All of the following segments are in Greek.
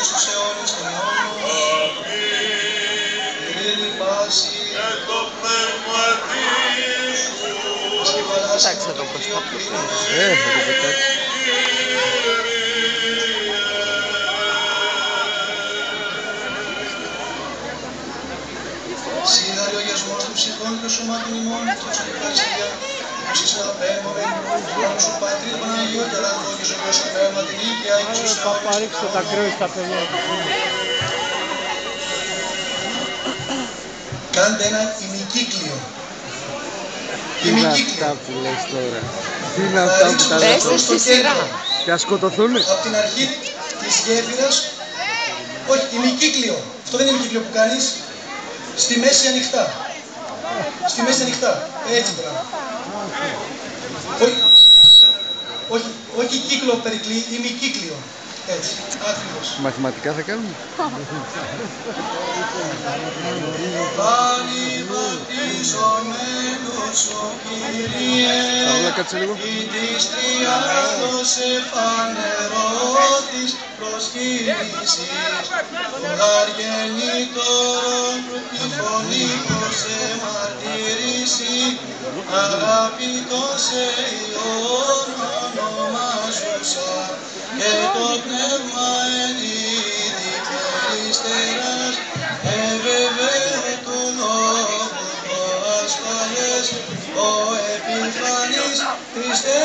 και στους αιώνες των αιώνων. Ειρήνη πάση και το πνεύμα της Εντάξει, θα το προσπαθήσω. Θα το πετάξει. Σύνδαρε ο αγιασμός των ψυχών και των σωμάτων ημών, τόσο και ευχαριστία, ύψης να απέμβομαι, λόγω σου Πατρί, Παναγιώ και Αγαθό και ζωγιός και πνεύμα την ίδια, και στους αιώνες. Παπα, ρίξτε τα κρύο στα παιδιά. Κάντε ένα ημικύκλιο. Τι είναι αυτά που λες τώρα? Τι είναι αυτά που τα λες τώρα? Στη σειρά. Και ας σκοτωθούνε. Από την αρχή της γέφυρας, όχι, ημικύκλιο. Αυτό δεν είναι ημικύκλιο που κάνεις. Στη μέση ανοιχτά. Στη μέση ανοιχτά. Έτσι πράγμα. Όχι κύκλο περικλή, ημικύκλιο. Έτσι, ακριβώς. Μαθηματικά θα κάνουμε. Πανηβατιζομένος ο Κύριε, Παύλα, κάτσε λίγο. ή της τριάδος εφανερώθης προσχήρησης, το αργενήτωρον η φωνή προς εμαρτύρηση, αγαπητός Υιόν ονομάζουσα, και το πνεύμα εν είδη περιστεράς, εβεβαίω του λόγου το ασφαλές, ο επιφανής Χριστέ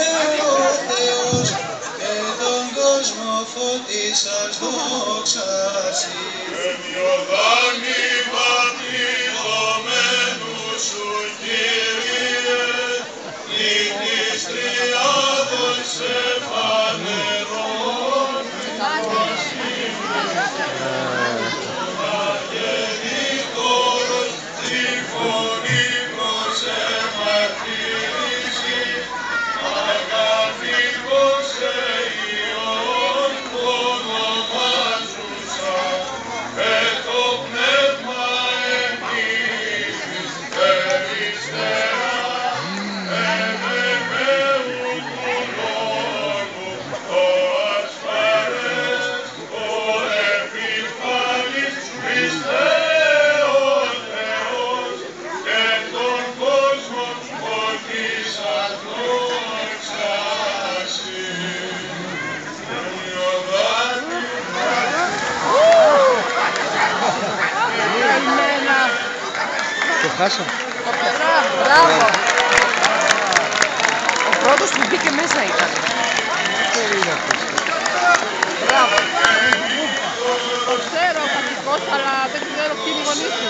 ο Θεός, και τον κόσμο φωτίσας δόξασι. Εν Ιωάννη βαπτιζομένου σου Κύριε, ή της τριάδος εφανερών, αγενήτωρος τη φωνή προς εμαρτύρηση, αγαπητός Υιόν ονομάζουσα, και το πνεύμα εν είδης περιστεράς, εβεβαίου του λόγου το ασφαλές, ο επιφανής Χριστέ ο Θεός, και τον κόσμο φωτίσας δόξασι. Το χάσα. Μπράβο. Ο πρώτος που μπήκε μέσα ήταν. Μπράβο. Το ξέρω ο πατικός, αλλά δεν ξέρω ποιοι είναι οι γονείς του.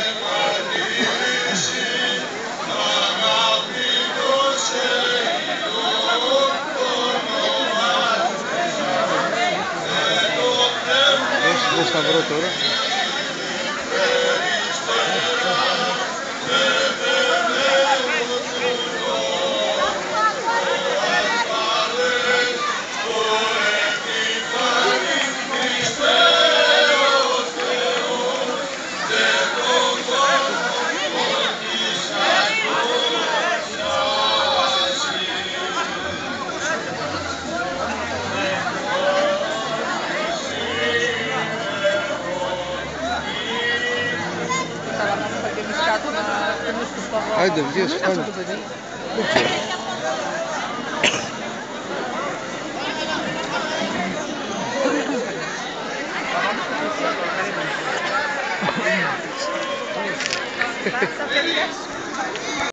Πώς θα βρω τώρα? Άιντε, βγες, πάμε. Δεν ξέρω.